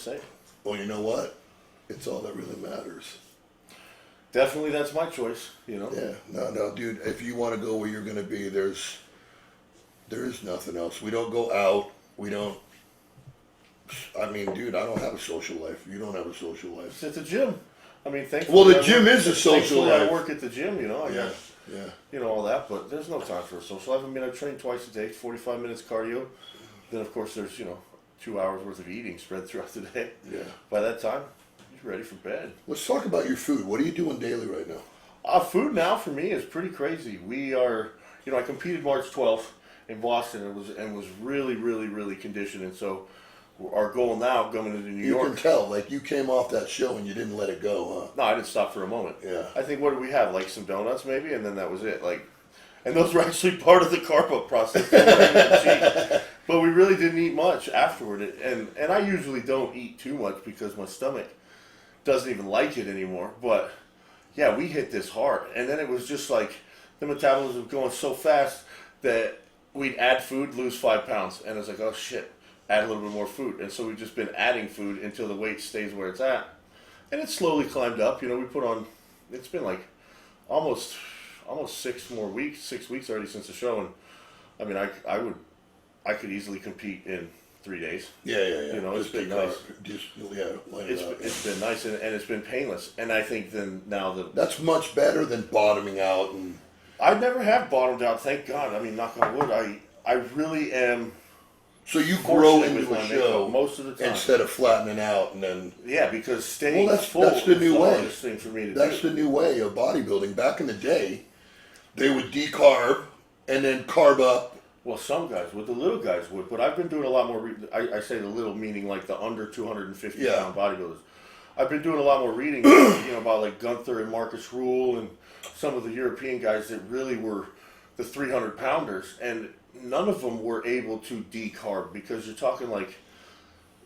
say. Well, you know what? It's all that really matters. Definitely, that's my choice. Yeah, no, dude. If you want to go where you're going to be, there is nothing else. We don't go out. We don't. I mean, dude, I don't have a social life. You don't have a social life. It's at the gym. I mean, thankfully. Well, the gym is a social life. I work at the gym. I got, all that, but there's no time for a social life. I mean, I train twice a day, 45 minutes cardio. Then, of course, there's 2 hours worth of eating spread throughout the day. Yeah. By that time, you're ready for bed. Let's talk about your food. What are you doing daily right now? Food now for me is pretty crazy. We are, I competed March 12th in Boston and was really, really, really conditioned. And so our goal now going into New York. You can tell, like you came off that show and you didn't let it go, huh? No, I didn't stop for a moment. Yeah. I think, what did we have? Like some donuts maybe? And then that was it. And those were actually part of the carb up process. But we really didn't eat much afterward. And I usually don't eat too much because my stomach doesn't even like it anymore. But yeah, we hit this hard. And then it was just like the metabolism was going so fast that we'd add food, lose 5 pounds. And I was like, oh shit, add a little bit more food. And so we've just been adding food until the weight stays where it's at. And it slowly climbed up. We put on, it's been like almost 6 weeks already since the show. And I mean, I could easily compete in 3 days. Yeah. It's been nice. It's been nice and it's been painless. And I think then now that's much better than bottoming out. And I never have bottomed out, thank God. I mean, knock on wood. I really am. So you grow into a show most of the time instead of flattening out, and then because staying full that's the new way. Thing for me to that's do. The new way of bodybuilding. Back in the day, they would decarb and then carb up. Well, some guys would, the little guys would, but I've been doing a lot more. I say the little meaning like the under 250 pound bodybuilders. I've been doing a lot more reading, about like Gunther and Marcus Rule and some of the European guys that really were the 300 pounders, and none of them were able to decarb because you're talking like,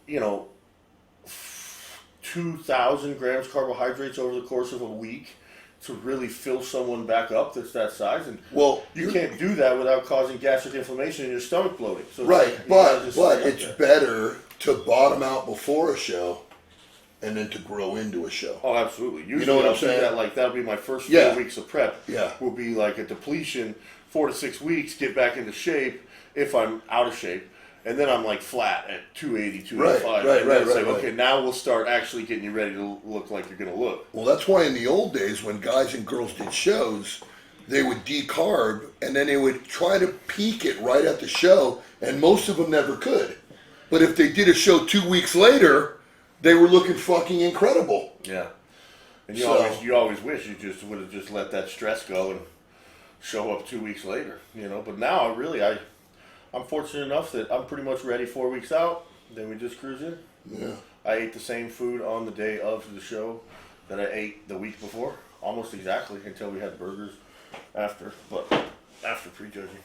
2,000 grams carbohydrates over the course of a week to really fill someone back up that's that size. And you can't do that without causing gastric inflammation and your stomach bloating. So but it's better to bottom out before a show and then to grow into a show. Oh, absolutely. Usually you know what I'm saying? That'll be my first 4 weeks of prep. Yeah. Will be like a depletion, 4 to 6 weeks, get back into shape if I'm out of shape. And then I'm like flat at 280, 285. Right. Okay, now we'll start actually getting you ready to look like you're going to look. Well, that's why in the old days when guys and girls did shows, they would decarb and then they would try to peak it right at the show, and most of them never could. But if they did a show 2 weeks later, they were looking fucking incredible. Yeah. And you always wish you just would have just let that stress go and show up 2 weeks later, But now I'm fortunate enough that I'm pretty much ready 4 weeks out. Then we just cruise in. Yeah. I ate the same food on the day of the show that I ate the week before, almost exactly, until we had burgers after prejudging.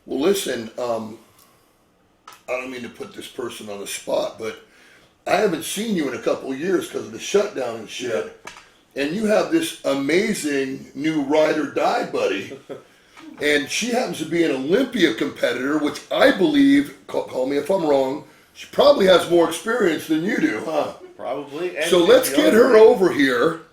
Well, listen, I don't mean to put this person on the spot, but I haven't seen you in a couple of years because of the shutdown and shit. Yeah. And you have this amazing new ride or die buddy. And she happens to be an Olympia competitor, which I believe, call me if I'm wrong, she probably has more experience than you do, huh? Probably. So let's get her over here,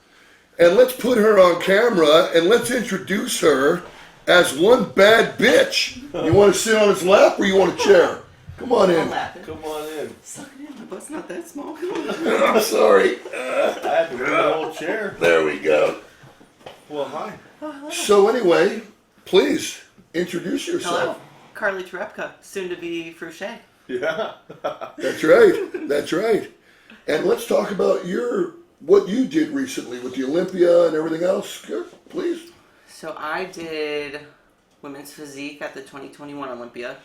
and let's put her on camera, and let's introduce her as one bad bitch. You want to sit on his lap, or you want a chair? Come on in. Come on in. Suck it in. My butt's not that small. Come on. I'm sorry. I had to move the whole chair. There we go. Well, hi. So anyway, please introduce yourself. Hello, Carli Terepka, soon to be Fruchey. Yeah. That's right. And let's talk about what you did recently with the Olympia and everything else. Good, please. So I did women's physique at the 2021 Olympia.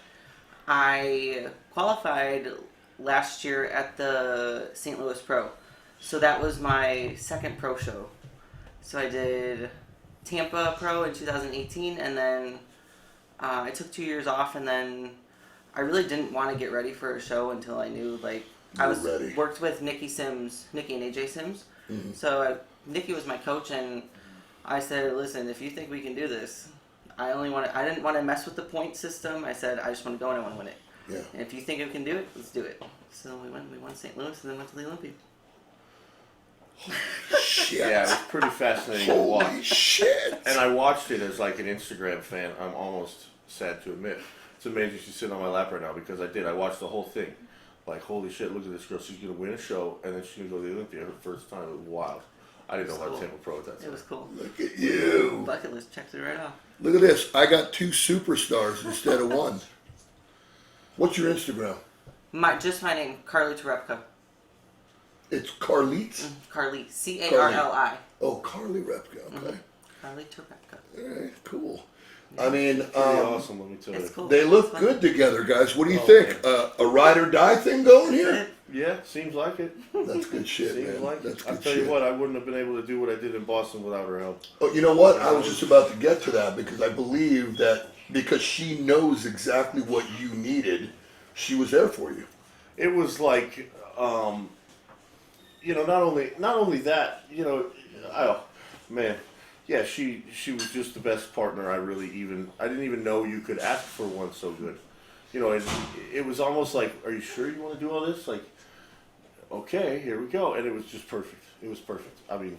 I qualified last year at the St. Louis Pro. So that was my second pro show. So I did Tampa Pro in 2018, and then I took 2 years off, and then I really didn't want to get ready for a show until I knew, worked with Nikki and AJ Sims. Mm-hmm. So Nikki was my coach, and I said, listen, if you think we can do this, I didn't want to mess with the point system. I said, I just want to go and I want to win it. Yeah. And if you think you can do it, let's do it. So we won St. Louis and then went to the Olympia. Shit. Yeah, it was pretty fascinating to Holy watch. shit. And I watched it as like an Instagram fan. I'm almost sad to admit. It's amazing she's sitting on my lap right now because I did. I watched the whole thing. Like, holy shit, look at this girl. She's going to win a show and then she's going to go to the Olympia her first time. It was wild. I didn't know how to became a pro at that time. It was cool. Look at you. Bucket list checked it right off. Look at this. I got 2 superstars instead of 1. What's your Instagram? Just my name, Carli Terepka. It's Carlitz? Carli, Carli. Oh, Carli Repka. Okay. Carli Terepka. All right, cool. I mean, Pretty awesome, let me tell you. It's cool. they look It's fun. good together, guys. What do you Oh, think? man. A ride or die thing going here? Yeah, seems like it. That's good shit, Seems man. like That's it. I'll good tell shit. you what, I wouldn't have been able to do what I did in Boston without her help. Oh, you know what? I was just about to get to that because I believe that because she knows exactly what you needed, she was there for you. It was like, you know, not only that, you know, oh man, yeah, she was just the best partner. I didn't even know you could ask for one so good. You know, it was almost like, are you sure you want to do all this? Like, okay, here we go, and it was just perfect. It was perfect. I mean,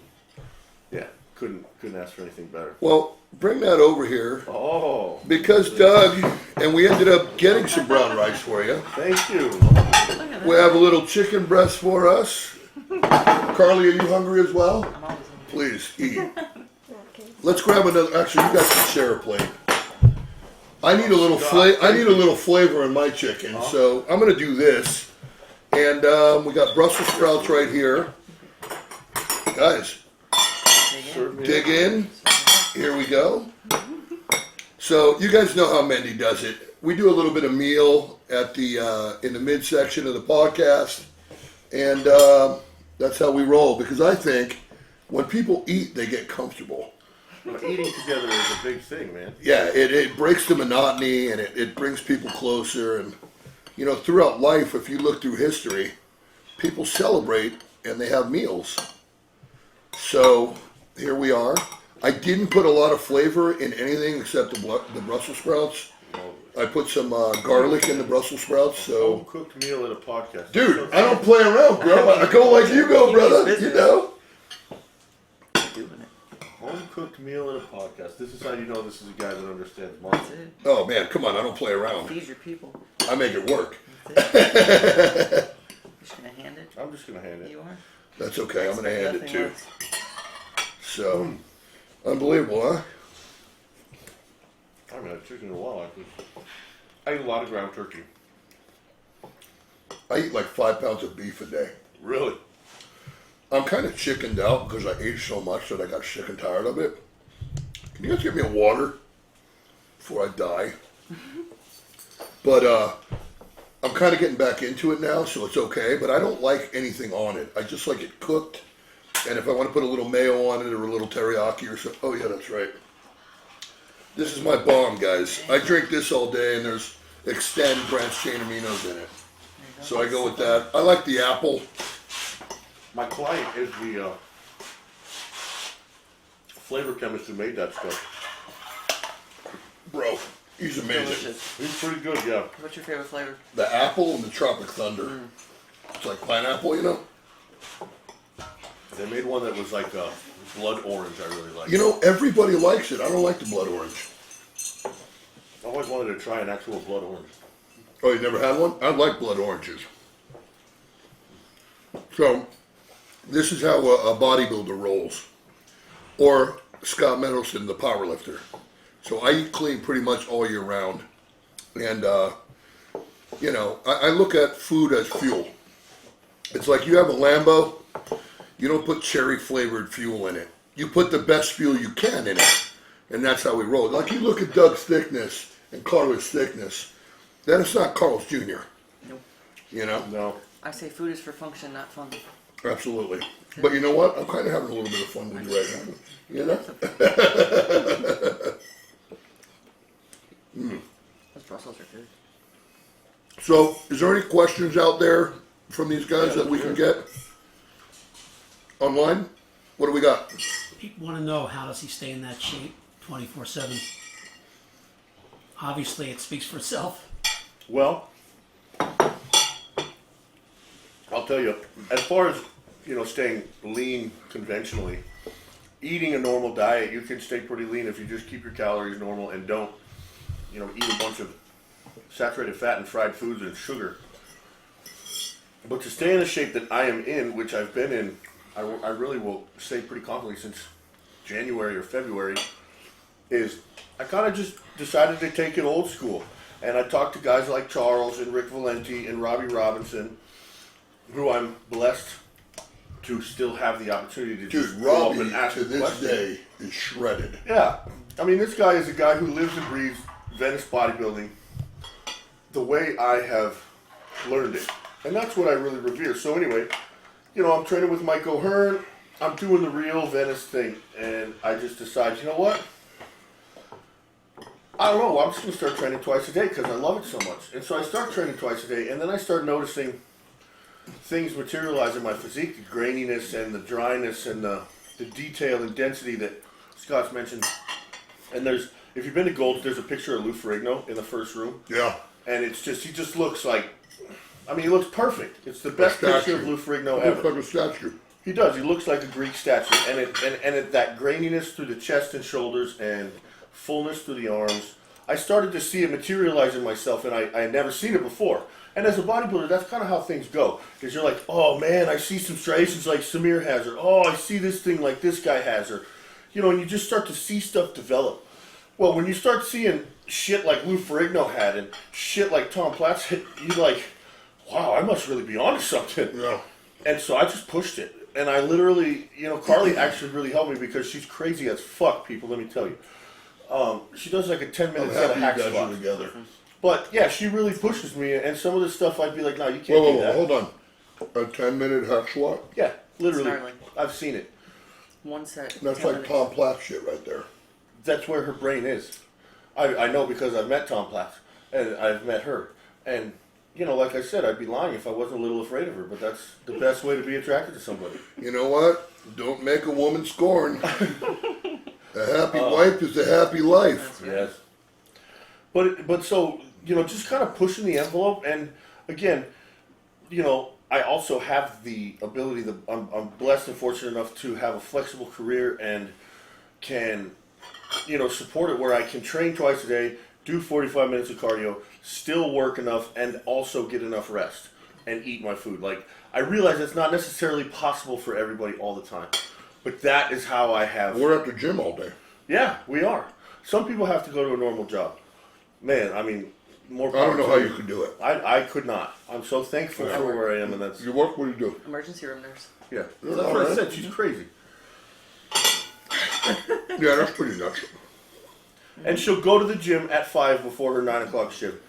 yeah, couldn't ask for anything better. Well, bring that over here Oh, because Doug, and we ended up getting some brown rice for you. thank you. Look at that. We have a little chicken breast for us. Carly, are you hungry as well? I'm always in. Please eat. Let's grab another. Actually, you guys can share a plate. I need a little flavor in my chicken, so I'm gonna do this. And we got Brussels sprouts right here, guys. Dig in. Here we go. So you guys know how Mendy does it. We do a little bit of meal at the in the midsection of the podcast, and that's how we roll. Because I think when people eat, they get comfortable. Eating together is a big thing, man. Yeah, it breaks the monotony and it brings people closer. And you know, throughout life, if you look through history, people celebrate and they have meals. So here we are. I didn't put a lot of flavor in anything except the Brussels sprouts. I put some garlic in the Brussels sprouts. So, Home cooked meal at a podcast. dude, I don't play around, bro. I go like you go, brother. You know. Doing it. Home cooked meal at a podcast. This is how you know this is a guy that understands marketing. That's it. Oh man, come on! I don't play around. Feed your people. I make it work. That's it. Just gonna hand it. I'm just gonna hand it. You are. That's okay. I'm gonna hand it Nothing too. else. So, unbelievable, huh? I haven't had chicken in a while, actually. I eat a lot of ground turkey. I eat like 5 pounds of beef a day. Really? I'm kind of chickened out because I ate so much that I got sick and tired of it. Can you guys get me a water before I die? But I'm kind of getting back into it now, so it's okay. But I don't like anything on it. I just like it cooked. And if I want to put a little mayo on it or a little teriyaki or something. Oh, yeah, that's right. This is my bomb, guys. I drink this all day, and there's Extend branched chain aminos in it. So I go with that. I like the apple. My client is the flavor chemist who made that stuff. Bro, he's amazing. Delicious. He's pretty good, yeah. What's your favorite flavor? The apple and the Tropic Thunder. It's like pineapple, you know? They made one that was like blood orange. I really like. You know, everybody likes it. I don't like the blood orange. I always wanted to try an actual blood orange. Oh, you never had one? I like blood oranges. So, this is how a bodybuilder rolls. Or Scott Mendelson, the powerlifter. So I eat clean pretty much all year round. And, you know, I look at food as fuel. It's like you have a Lambo, you don't put cherry flavored fuel in it. You put the best fuel you can in it. And that's how we roll. Like you look at Doug's thickness and Carl's thickness, then it's not Carl's Jr. Nope. You know? No. I say food is for function, not fun. Absolutely. But you know what? I'm kind of having a little bit of fun with you right now. You know? Those Brussels are good. So, is there any questions out there from these guys that we can get online? What do we got? People want to know, how does he stay in that shape 24/7? Obviously, it speaks for itself. Well, tell you, as far as, staying lean conventionally, eating a normal diet, you can stay pretty lean if you just keep your calories normal and don't, eat a bunch of saturated fat and fried foods and sugar. But to stay in the shape that I am in, which I've been in, I really will say pretty confidently since January or February, is I kind of just decided to take it old school. And I talked to guys like Charles and Rick Valenti and Robbie Robinson, who I'm blessed to still have the opportunity to just Dude, go up Robbie and ask to this questions. day is shredded. Yeah. I mean, this guy is a guy who lives and breathes Venice bodybuilding the way I have learned it. And that's what I really revere. So anyway, I'm training with Mike O'Hearn. I'm doing the real Venice thing. And I just decided, you know what? I don't know. I'm just going to start training twice a day because I love it so much. And so I start training twice a day. And then I start noticing things materialize in my physique, the graininess and the dryness and the detail and density that Scott's mentioned. And if you've been to Gold's, there's a picture of Lou Ferrigno in the first room. Yeah. And he just looks like, he looks perfect. It's the best picture of Lou Ferrigno He looks ever. like a statue. He does. He looks like a Greek statue. And that graininess through the chest and shoulders and fullness through the arms, I started to see it materialize in myself, and I had never seen it before. And as a bodybuilder, that's kind of how things go. Because you're like, oh man, I see some striations like Samir has, or oh, I see this thing like this guy has, or, and you just start to see stuff develop. Well, when you start seeing shit like Lou Ferrigno had and shit like Tom Platz had, you're like, wow, I must really be onto something. Yeah. And so I just pushed it. And I literally, Carli actually really helped me because she's crazy as fuck, people, let me tell you. She does like a 10-minute I'm set of happy hack you guys squats. are together. But yeah, she really pushes me, and some of the stuff I'd be like, no, you can't Whoa, do that. hold on. A 10-minute hack squat? Yeah, literally. Gnarly. I've seen it. One set. That's 10 like minutes. Tom Platt shit right there. That's where her brain is. I know because I've met Tom Platz, and I've met her. And, like I said, I'd be lying if I wasn't a little afraid of her, but that's the best way to be attracted to somebody. You know what? Don't make a woman scorn. A happy wife is a happy life. Yes. But so, just kind of pushing the envelope. And again, I also have the ability that I'm blessed and fortunate enough to have a flexible career and can, support it where I can train twice a day, do 45 minutes of cardio, still work enough, and also get enough rest and eat my food. Like, I realize it's not necessarily possible for everybody all the time. But that is how I have. We're at the gym all day. Yeah, we are. Some people have to go to a normal job. Man, more I power don't know to how you. you could do it. I could not. I'm so thankful Yeah. for where I am, and that's You work, what do you do? Emergency room nurse. yeah. Yeah, That's what I alright. said. She's crazy, Yeah, that's pretty nuts. and she'll go to the gym at 5 before her 9 o'clock shift,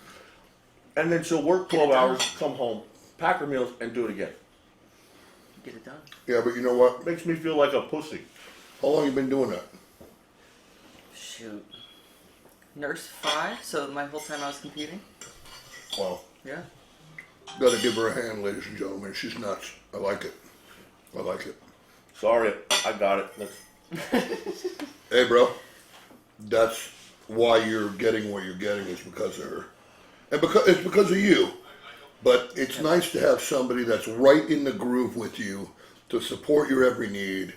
and then she'll work 12 hours, come home, pack her meals, and do it again. Get it done. Yeah, but you know what? Makes me feel like a pussy. How long you been doing that? Shoot. Nurse 5, so my whole time I was competing. Wow. Yeah. Gotta give her a hand, ladies and gentlemen. She's nuts. I like it. I like it. Sorry, I got it. That's, Hey, bro. That's why you're getting what you're getting is because of her. And it's because of you. But it's nice to have somebody that's right in the groove with you to support your every need.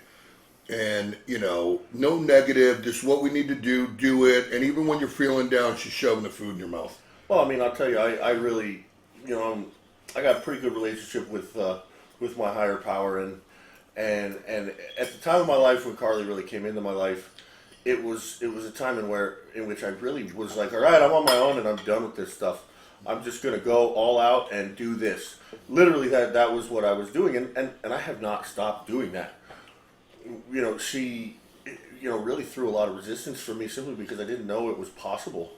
And, no negative, just what we need to do it. And even when you're feeling down, she's shoving the food in your mouth. well, I'll tell you, I really, I got a pretty good relationship with my higher power, and at the time of my life when Carli really came into my life, it was a time in which I really was like, all right, I'm on my own and I'm done with this stuff. I'm just gonna go all out and do this. Literally, that was what I was doing, and I have not stopped doing that. She, really threw a lot of resistance for me simply because I didn't know it was possible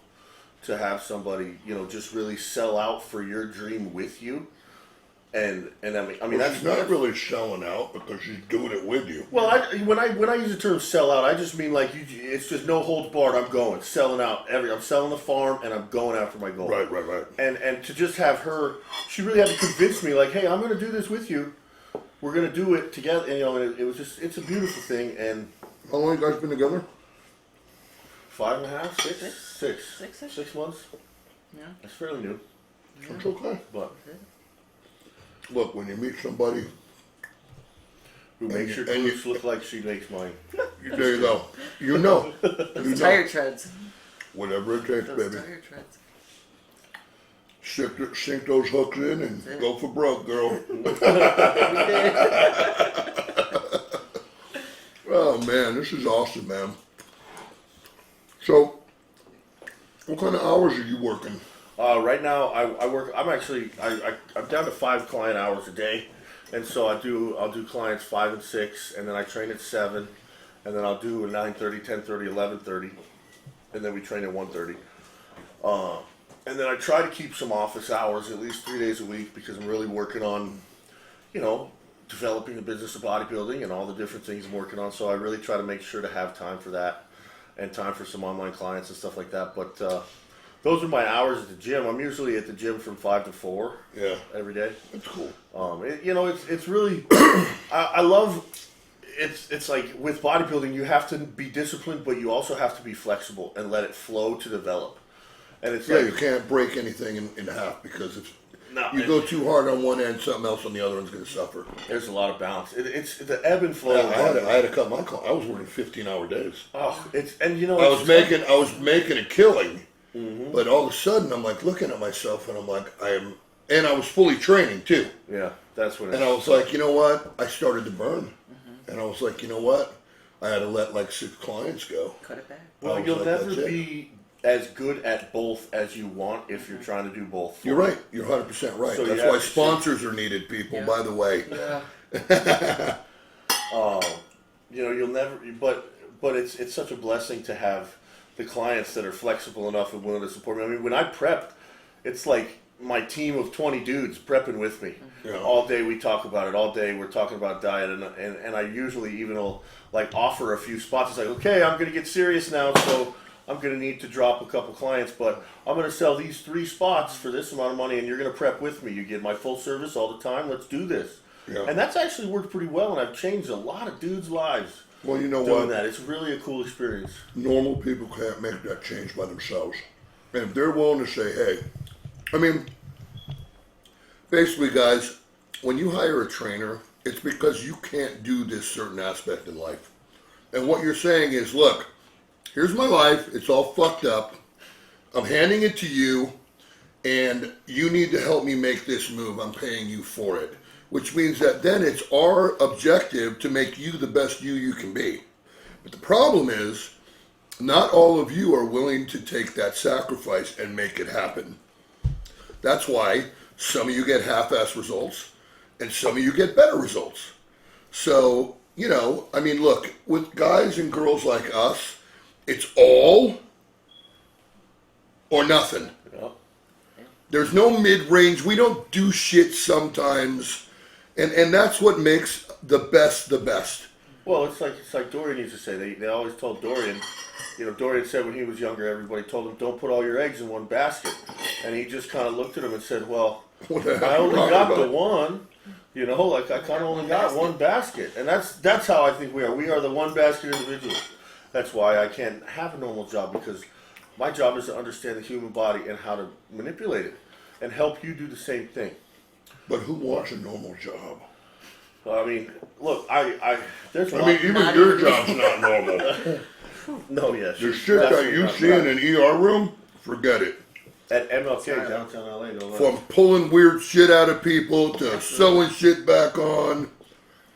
to have somebody, just really sell out for your dream with you. And Well, that's she's not really selling out because she's doing it with you. Well, when I use the term sell out, I just mean like it's just no holds barred. I'm going selling out. I'm selling the farm and I'm going after my goal. Right. And to just have her, she really had to convince me like, hey, I'm going to do this with you. We're going to do it together. And it was just, it's a beautiful thing. And How long you guys been together? 5.5, 6, 6 months. Yeah. It's fairly new, That's okay. but look, when you meet somebody, Who makes your and you- glutes look like she makes mine. there you go. You know. You Those know. tire treads. Whatever it takes, Those baby. tire treads. Sink those hooks in and That's it. go for broke, girl. Oh man, this is awesome, man. So, what kind of hours are you working? Right now, I work. I'm down to 5 client hours a day, and so I'll do clients 5 and 6, and then I train at 7, and then I'll do a 9:30, 10:30, 11:30, and then we train at 1:30. And then I try to keep some office hours at least 3 days a week because I'm really working on, developing the business of bodybuilding and all the different things I'm working on. So I really try to make sure to have time for that and time for some online clients and stuff like that. But those are my hours at the gym. I'm usually at the gym from 5 to 4 Yeah, every day. that's cool. It's really, I love, it's like with bodybuilding, you have to be disciplined, but you also have to be flexible and let it flow to develop. And it's Yeah, like, you can't break anything in half because if no, you go too hard on one end, something else on the other end's going to suffer. there's a lot of balance. It's the ebb and flow. Yeah, of I had to cut my call. I was working 15-hour days. Oh, and I was making a killing, but all of a sudden I'm like looking at myself and I'm like and I was fully training too. Yeah, that's what. And I was like, you know what? I started to burn, and I was like, you know what? I had to let like 6 clients go. Cut it back. Well, I was you'll like, never that's it. be as good at both as you want if you're trying to do both. You're right. You're 100% right. So you That's have why to- sponsors are needed, people. Yeah. By the way. Yeah. You'll never. But it's such a blessing to have the clients that are flexible enough and willing to support me. I mean, when I prep, it's like my team of 20 dudes prepping with me. Yeah. All day we talk about it. All day we're talking about diet, and I usually even will like offer a few spots. It's like, okay, I'm gonna get serious now, so I'm gonna need to drop a couple clients, but I'm gonna sell these 3 spots for this amount of money, and you're gonna prep with me. You get my full service all the time. Let's do this. Yeah. And that's actually worked pretty well, and I've changed a lot of dudes' lives Well, you know doing what? that. It's really a cool experience. Normal people can't make that change by themselves. And if they're willing to say, hey, I mean, basically, guys, when you hire a trainer, it's because you can't do this certain aspect in life. And what you're saying is, look, here's my life. It's all fucked up. I'm handing it to you, and you need to help me make this move. I'm paying you for it. Which means that then it's our objective to make you the best you can be. But the problem is, not all of you are willing to take that sacrifice and make it happen. That's why some of you get half-ass results, and some of you get better results. So, I mean, look, with guys and girls like us, it's all or nothing. Yeah. There's no mid-range. We don't do shit sometimes. And that's what makes the best the best. Well, it's like Dorian used to say. They always told Dorian, Dorian said when he was younger, everybody told him, don't put all your eggs in one basket. And he just kind of looked at him and said, well, What the hell I only wrong got with the it? one. I kind of only got one basket. And that's how I think we are. We are the one basket individuals. That's why I can't have a normal job, because my job is to understand the human body and how to manipulate it and help you do the same thing. But who wants a normal job? I mean, look, there's a I lot. mean, even your job's not normal. No, yes. The shit that you see in an ER room, forget it. At MLK, downtown LA, no less. From pulling weird shit out of people to sewing shit back on.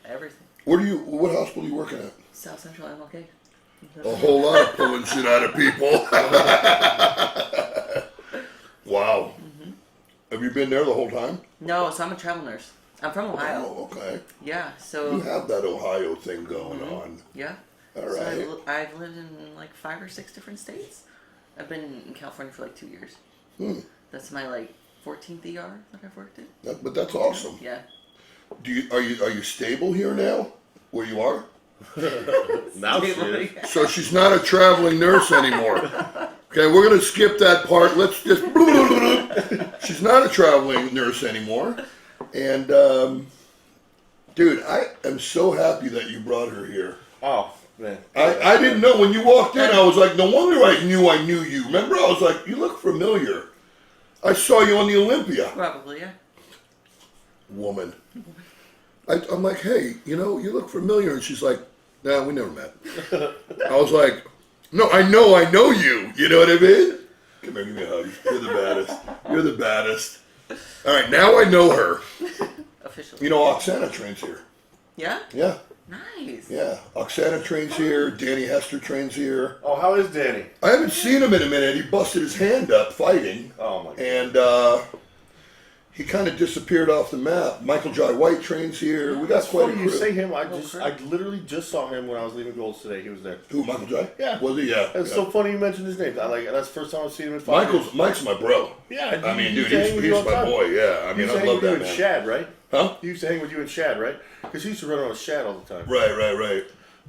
Everything. What hospital are you working at? South Central MLK. A whole lot of pulling shit out of people. Wow. Have you been there the whole time? No, so I'm a travel nurse. I'm from Ohio. Oh, okay. Yeah, You so have that Ohio thing going on. yeah. All So right. I've lived in like 5 or 6 different states. I've been in California for like 2 years. That's my like 14th ER that I've worked in. But that's awesome. Yeah. Are you stable here now? Where you are? Now she is. So she's not a traveling nurse anymore. Okay, we're gonna skip that part. Let's just. She's not a traveling nurse anymore, and dude, I am so happy that you brought her here. Oh, man. I didn't know when you walked in. I was like, no wonder I knew you. Remember, I was like, you look familiar. I saw you on the Olympia. Probably, yeah. woman. I'm like, hey, you look familiar. And she's like, nah, we never met. I was like, no, I know you. You know what I mean? Come here, give me a hug. You're the baddest. You're the baddest. All right, now I know her. Officially. Oksana trains here. Yeah? Yeah. Nice. Yeah. Oksana trains here. Danny Hester trains here. Oh, how is Danny? I haven't seen him in a minute. He busted his hand up fighting. Oh my god. And he kind of disappeared off the map. Michael Jai White trains here. We got That's quite a funny you crew. say him. I literally just saw him when I was leaving Golds today. He was there. Who, Michael Jai? Yeah. Was he? Yeah. It's yeah. so funny you mentioned his name. That's the first time I've seen him in 5 years. Mike's my bro. Yeah. I mean, he dude, used to hang with you he's all the my time. boy. Yeah. I He mean, used to I hang love with you that and man. Shad, right? Huh? He used to hang with you and Shad, right? Because he used to run on with Shad all the time. Right.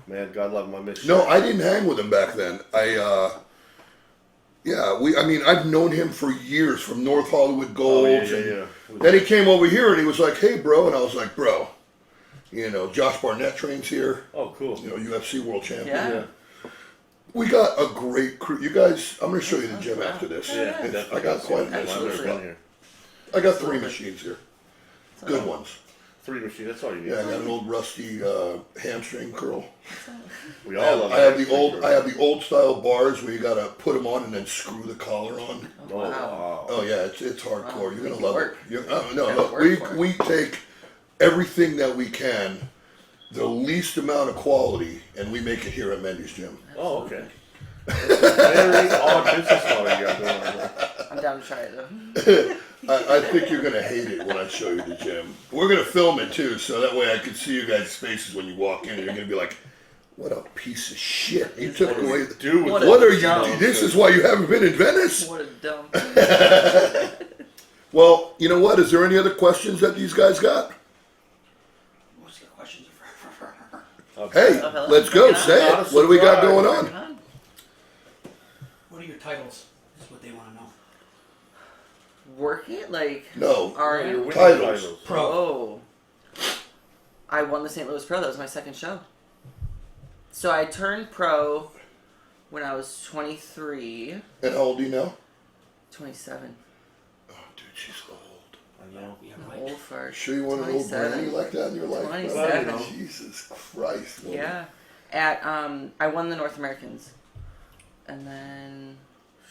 Man, God love him. I miss Shad. No, I didn't hang with him back then. I've known him for years from North Hollywood Golds. Yeah. Then he came over here and he was like, hey, bro. And I was like, bro, Josh Barnett trains here. Oh, cool. UFC world champion. Yeah. We got a great crew. You guys, I'm going to show you the gym after this. Yeah, I got quite a Absolutely. list. I got 3 machines here. Good ones. 3 machines. That's all you need. Yeah, I got an old rusty hamstring curl. We all love I have the old style bars where you gotta put them on and then screw the collar on. Oh, wow. Oh yeah, it's hardcore. You're gonna love Work. it. Gotta Look, work for it. we take everything that we can, the least amount of quality, and we make it here at Mendy's Gym. Oh, okay. Very odd business model you got going on. I'm down to try it though. I think you're gonna hate it when I show you the gym. We're gonna film it too, so that way I can see you guys' faces when you walk in, and you're gonna be like, "What a piece of shit! You took away the Do with What are dumb. you? This is why you haven't been in Venice." What a dumb. Well, you know what? Is there any other questions that these guys got? What's your questions? Hey, hello. let's go. Bring it on. Say it. Not a What do we got surprise. going Bring it on? on. What are your titles? Is what they want to know. Work it like No. our You're winning Titles. Pro. Oh. I won the St. Louis Pro. That was my second show. So I turned pro when I was 23, And how old are you now? 27. Oh, dude, she's old. I know. Yeah, I'm right. old for Sure you want an old 27. granny like that in your life? 27. Oh, Jesus Christ. woman. Yeah. At I won the North Americans. And then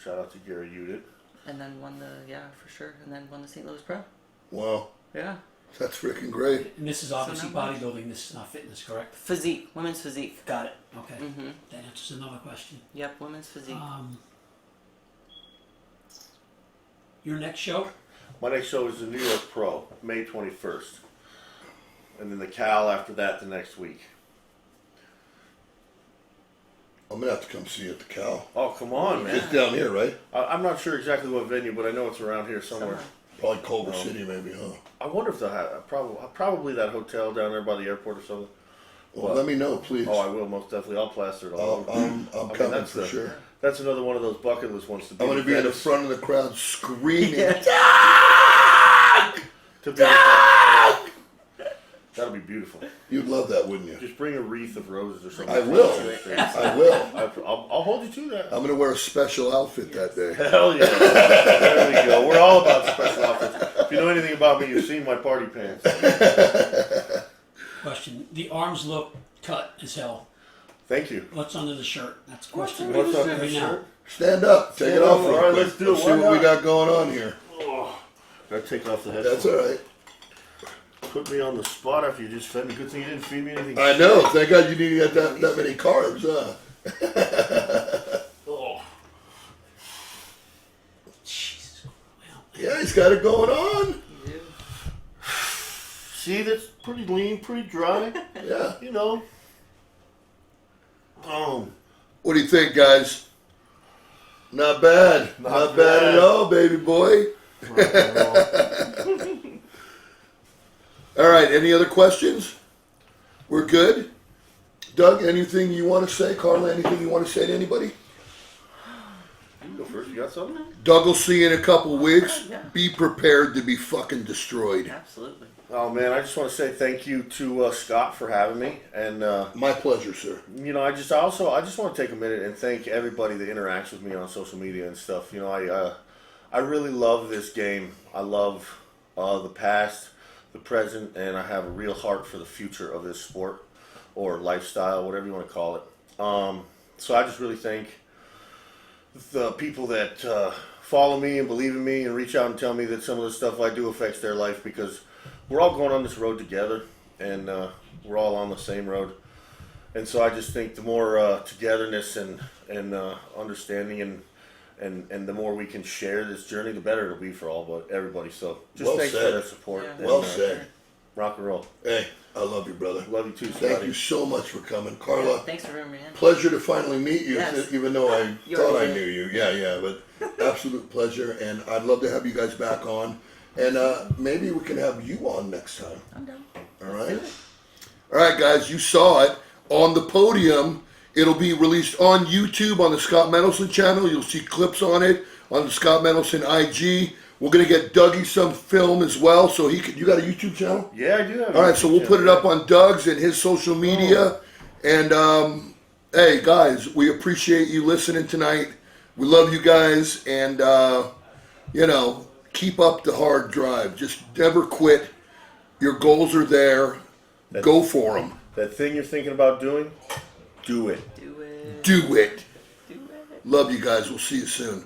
Shout out to Gary Udit. won for sure. And then won the St. Louis Pro. Wow. Yeah. That's freaking great. And this is obviously not much. bodybuilding. This is not fitness, correct? Physique. Women's physique. Got it. Okay. Mhm. That answers another question. Yep, women's physique. Your next show? My next show is the New York Pro, May 21st. And then the Cal after that the next week. I'm going to have to come see you at the Cal. Oh, come on, man. It's down here, right? I'm not sure exactly what venue, but I know it's around here somewhere. Probably Culver City, maybe, huh? I wonder if they'll have probably that hotel down there by the airport or something. Well, let me know, please. Oh, I will most definitely. I'll plaster it all over. I'm coming that's for sure. That's another one of those bucket list ones to be. I'm going to be in the Venice- front of the crowd screaming. to be That'll be beautiful. You'd love that, wouldn't you? Just bring a wreath of roses or something. I will. I will. I'll hold you to that. I'm going to wear a special outfit that day. Hell yeah. There we go. We're all about special outfits. If you know anything about me, you've seen my party pants. Question. The arms look cut as hell. Thank you. What's under the shirt? That's a question. What's up, Right now. Stand up. Take it off real All right, quick. let's do it. See Why what we not? got going on here. Gotta take off the headphones. That's all right. Put me on the spot after you just fed me. Good thing you didn't feed me anything. I know. Thank God you didn't get that many carbs, huh? Oh. Jesus. Well, Yeah, he's got it going on. See, that's pretty lean, pretty dry. Yeah. You know. What do you think, guys? Not bad. Not bad at all, baby boy. All right, any other questions? We're good? Doug, anything you want to say? Carla, anything you want to say to anybody? You go first. You got something? Doug will see you in a couple weeks. Yeah. Be prepared to be fucking destroyed. Absolutely. Oh man, I just want to say thank you to Scott for having me, and My pleasure, sir. you know, I just want to take a minute and thank everybody that interacts with me on social media and stuff. You know, I really love this game. I love the past, the present, and I have a real heart for the future of this sport or lifestyle, whatever you want to call it. So I just really thank the people that follow me and believe in me and reach out and tell me that some of the stuff I do affects their life, because we're all going on this road together, and we're all on the same road. And so I just think the more togetherness and understanding and the more we can share this journey, the better it'll be for everybody. So just Well thanks said. for their support. Yeah. And, Well said. Rock and roll. Hey, I love you, brother. Love you too, Thank Scotty. you so much for coming, Carla. Thanks for bringing me in. Pleasure to finally meet you, Yes. even though I You thought I already knew you. Yeah, but absolute pleasure, and I'd love to have you guys back on, and maybe we can have you on next time. I'm done. All right? All right, guys, you saw it on the podium. It'll be released on YouTube on the Scott Mendelson channel. You'll see clips on it on the Scott Mendelson IG. We're going to get Dougie some film as well, so he could. You got a YouTube channel? Yeah, I do have. All right, so we'll put it up on Doug's and his social media. And hey, guys, we appreciate you listening tonight. We love you guys, and keep up the hard drive. Just never quit. Your goals are there. Go for them. That thing you're thinking about doing, do it. Do it. Do it. Do it. Love you guys. We'll see you soon.